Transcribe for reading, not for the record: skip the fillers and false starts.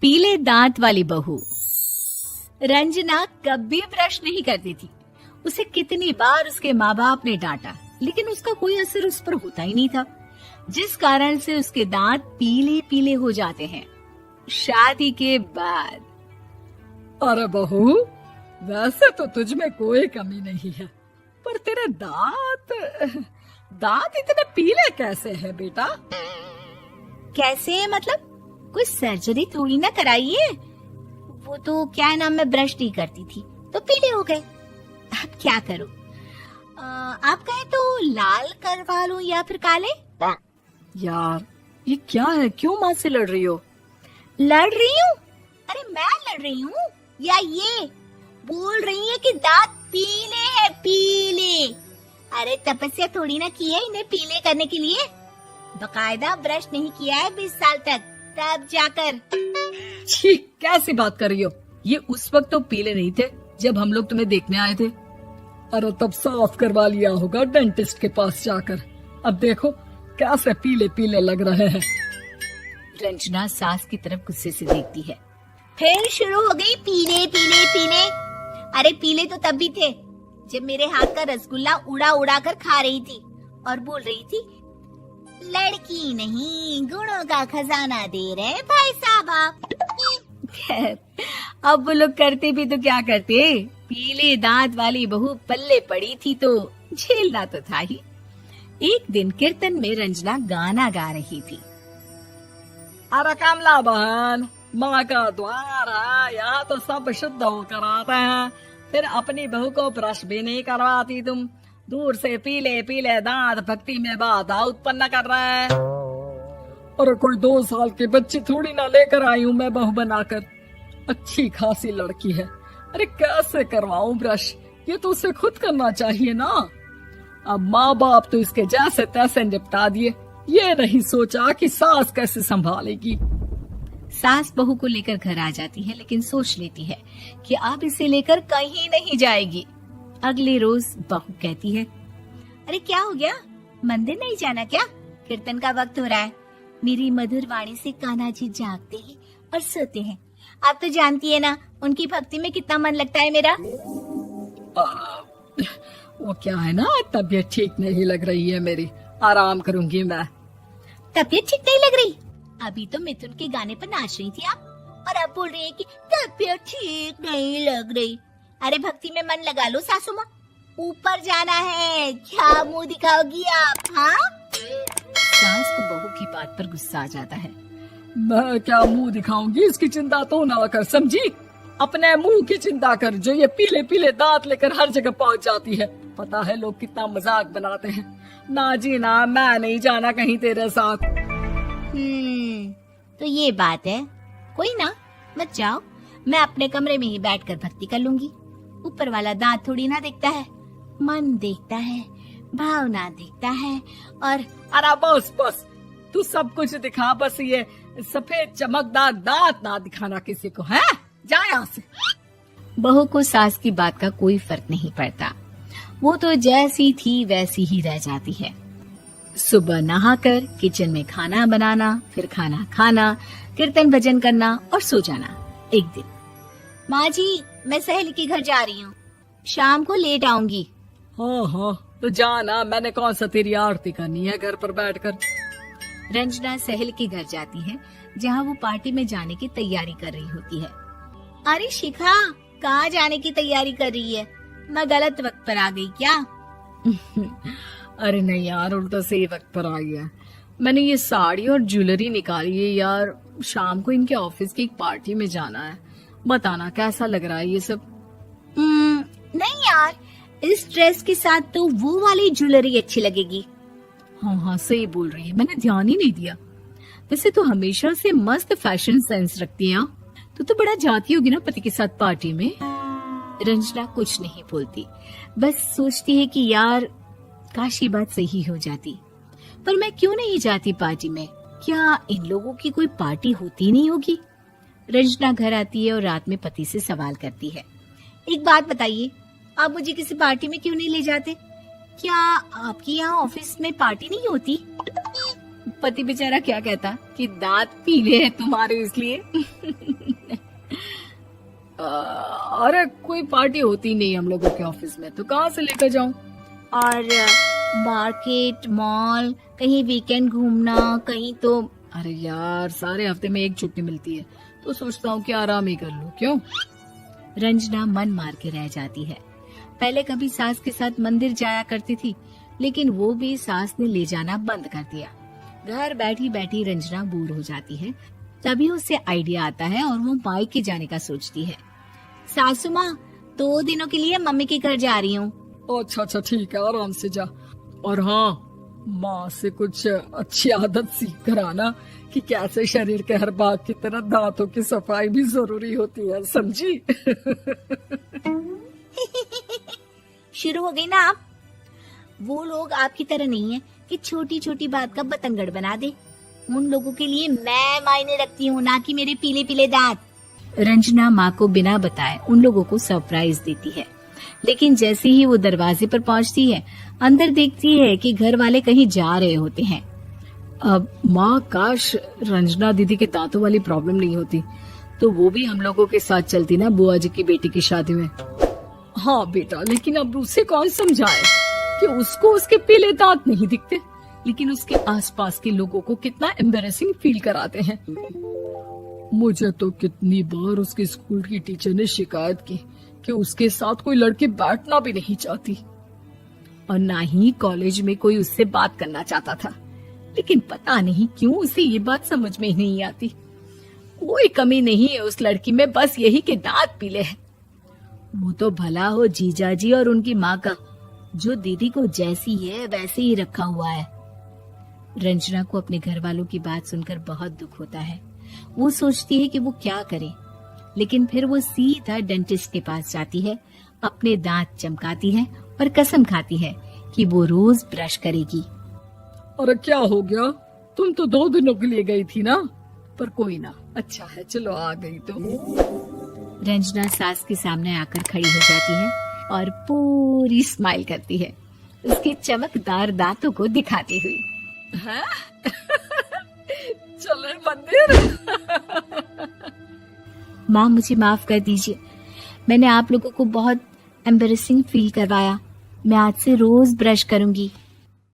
पीले दांत वाली बहू। रंजना कभी ब्रश नहीं करती थी। उसे कितनी बार उसके माँ बाप ने डांटा, लेकिन उसका कोई असर उस पर होता ही नहीं था, जिस कारण से उसके दांत पीले पीले हो जाते हैं। शादी के बाद। अरे बहू, वैसे तो तुझ में कोई कमी नहीं है, पर तेरे दांत इतने पीले कैसे हैं बेटा? कैसे मतलब? कोई सर्जरी थोड़ी ना कराइए। वो तो क्या नाम, मैं ब्रश नहीं करती थी तो पीले हो गए। अब क्या करूं? आप कहें तो लाल करवा लूं या फिर काले? यार ये क्या है, क्यों माँ से लड़ रही हो? लड़ रही हूँ? अरे मैं लड़ रही हूँ या ये बोल रही है कि दांत पीले हैं, पीले। अरे तपस्या थोड़ी ना की है इन्हें पीले करने के लिए। बकायदा ब्रश नहीं किया है 20 साल तक, तब जाकर। छी, कैसी बात कर रही हो? ये उस वक्त तो पीले नहीं थे जब हम लोग तुम्हें देखने आए थे। अरे तब साफ करवा लिया होगा डेंटिस्ट के पास जाकर। अब देखो कैसे पीले पीले लग रहे हैं। रंजना सास की तरफ गुस्से से देखती है। फिर शुरू हो गई पीले पीले पीले। अरे पीले तो तब भी थे जब मेरे हाथ का रसगुल्ला उड़ा उड़ा कर खा रही थी और बोल रही थी, लड़की नहीं गुणों का खजाना दे रहे भाई साहब आप। खैर, अब वो लोग करते भी तो क्या करते, पीले दांत वाली बहू पल्ले पड़ी थी तो झेलना तो था ही। एक दिन कीर्तन में रंजना गाना गा रही थी। अरे कमला बहन, माँ का द्वार है, यहाँ तो सब शुद्ध होकर आते हैं, फिर अपनी बहू को ब्रश भी नहीं करवाती तुम। दूर से पीले पीले दांत भक्ति में बाधा उत्पन्न कर रहे हैं। अरे कोई 2 साल के बच्चे थोड़ी ना लेकर आई हूँ मैं बहू बनाकर। अच्छी खासी लड़की है, अरे कैसे करवाऊं ब्रश? ये तो उसे खुद करना चाहिए ना। अब माँ बाप तो इसके जैसे तैसे निपटा दिए, ये नहीं सोचा कि सास कैसे संभालेगी। सास बहू को लेकर घर आ जाती है, लेकिन सोच लेती है कि अब इसे लेकर कहीं नहीं जाएगी। अगले रोज बहू कहती है, अरे क्या हो गया, मंदिर नहीं जाना क्या? कीर्तन का वक्त हो रहा है। मेरी मधुर वाणी से कान्हा जी जागते हैं और सोते हैं। आप तो जानती है ना उनकी भक्ति में कितना मन लगता है मेरा। वो क्या है ना, तबीयत ठीक नहीं लग रही है मेरी, आराम करूंगी मैं। तबीयत ठीक नहीं लग रही? अभी तो मिथुन के गाने पर नाच रही थी आप, और अब बोल रही है कि तबीयत ठीक नहीं लग रही। अरे भक्ति में मन लगा लो सासू माँ, ऊपर जाना है, क्या मुंह दिखाओगी आप? हाँ, सास को बहू की बात पर गुस्सा आ जाता है। मैं क्या मुंह दिखाऊंगी, इसकी चिंता तो ना कर, समझी? अपने मुंह की चिंता कर, जो ये पीले पीले दांत लेकर हर जगह पहुंच जाती है। पता है लोग कितना मजाक बनाते हैं। ना जी ना, मैं नहीं जाना कहीं तेरे साथ। तो ये बात है, कोई ना, मत जाओ, मैं अपने कमरे में ही बैठकर भक्ति कर लूंगी। ऊपर वाला दांत थोड़ी ना देखता है, मन देखता है, भावना देखता है। और अरे बस बस, तू सब कुछ दिखा, बस ये सफेद चमकदार दांत ना दिखाना किसी को, है? जा यहाँ से। बहू को सास की बात का कोई फर्क नहीं पड़ता, वो तो जैसी थी वैसी ही रह जाती है। सुबह नहाकर किचन में खाना बनाना, फिर खाना खाना, कीर्तन भजन करना और सो जाना। एक दिन, माँ जी मैं सहेली के घर जा रही हूँ, शाम को लेट आऊंगी। हाँ हाँ तो जाना, मैंने कौन सा तेरी आरती करनी है घर पर बैठकर। रंजना सहेली के घर जाती है, जहाँ वो पार्टी में जाने की तैयारी कर रही होती है। अरे शिखा, कहाँ जाने की तैयारी कर रही है? मैं गलत वक्त पर आ गई क्या? अरे नहीं यार, उल्टा सही वक्त पर आ गया। मैंने ये साड़ी और ज्वेलरी निकाली है यार, शाम को इनके ऑफिस की एक पार्टी में जाना है। बताना कैसा लग रहा है ये सब? नहीं यार, इस ड्रेस के साथ तो वो वाली ज्वेलरी अच्छी लगेगी। हाँ हाँ सही बोल रही है, मैंने ध्यान ही नहीं दिया। वैसे तो हमेशा से मस्त फैशन सेंस रखती है। तो बड़ा जाती होगी ना पति के साथ पार्टी में। रंजना कुछ नहीं बोलती, बस सोचती है कि यार काश ये बात सही हो जाती, पर मैं क्यों नहीं जाती पार्टी में? क्या इन लोगों की कोई पार्टी होती नहीं होगी? रंजना घर आती है और रात में पति से सवाल करती है, एक बात बताइए, आप मुझे किसी पार्टी में क्यों नहीं ले जाते? क्या आपकी यहाँ ऑफिस में पार्टी नहीं होती? पति बेचारा क्या कहता कि दांत पीले हैं तुम्हारे इसलिए। अरे कोई पार्टी होती नहीं हम लोगों के ऑफिस में, तो कहाँ से लेकर जाऊं? और मार्केट, मॉल, कहीं वीकेंड घूमना, कहीं तो। अरे यार सारे हफ्ते में एक छुट्टी मिलती है, तो सोचता हूँ कि आराम ही कर लूं। क्यों? रंजना मन मार के रह जाती है। पहले कभी सास के साथ मंदिर जाया करती थी, लेकिन वो भी सास ने ले जाना बंद कर दिया। घर बैठी बैठी रंजना बोर हो जाती है। तभी उसे आइडिया आता है और वो मायके जाने का सोचती है। सासू माँ, 2 दिनों के लिए मम्मी के घर जा रही हूँ। अच्छा ठीक है, आराम से जा। और हाँ, माँ से कुछ अच्छी आदत सीख कर आना कि कैसे शरीर के हर भाग की तरह दांतों की सफाई भी जरूरी होती है, समझी? शुरू हो गई ना आप। वो लोग आपकी तरह नहीं है कि छोटी छोटी बात का बतंगड़ बना दे। उन लोगों के लिए मैं मायने रखती हूँ, ना कि मेरे पीले पीले दांत। रंजना माँ को बिना बताए उन लोगों को सरप्राइज देती है, लेकिन जैसे ही वो दरवाजे पर पहुंचती है, अंदर देखती है कि घर वाले कहीं जा रहे होते हैं। अब माँ, काश रंजना दीदी के दांतों वाली प्रॉब्लम नहीं होती, तो वो भी हम लोगों के साथ चलती ना बुआ जी की बेटी की शादी में। हाँ बेटा, लेकिन अब उसे कौन समझाए कि उसको उसके पीले दांत नहीं दिखते, लेकिन उसके आसपास के लोगों को कितना एम्बैरेसिंग फील कराते हैं। मुझे तो कितनी बार उसके स्कूल की टीचर ने शिकायत की कि उसके साथ कोई लड़की बैठना भी नहीं चाहती, और ना ही कॉलेज में कोई उससे बात करना चाहता था। लेकिन पता नहीं क्यों उसे ये बात समझ में ही नहीं आती। कोई कमी नहीं है उस लड़की में, बस यही कि दांत पीले हैं। वो तो भला हो जीजा जी और उनकी माँ का, जो दीदी को जैसी है वैसे ही रखा हुआ है। रंजना को अपने घर वालों की बात सुनकर बहुत दुख होता है। वो सोचती है कि वो क्या करे, लेकिन फिर वो सीधा डेंटिस्ट के पास जाती है, अपने दांत चमकाती है और कसम खाती है कि वो रोज ब्रश करेगी। अरे क्या हो गया? तुम तो 2 दिनों के लिए गई थी ना, पर कोई ना, अच्छा है, चलो आ गई तो। रंजना सास के सामने आकर खड़ी हो जाती है और पूरी स्माइल करती है, उसके चमकदार दांतों को दिखाती हुई। हैं? चले मंदिर। माँ, मुझे माफ कर दीजिए, मैंने आप लोगों को बहुत एम्बैरेसिंग फील करवाया। मैं आज से रोज ब्रश करूंगी।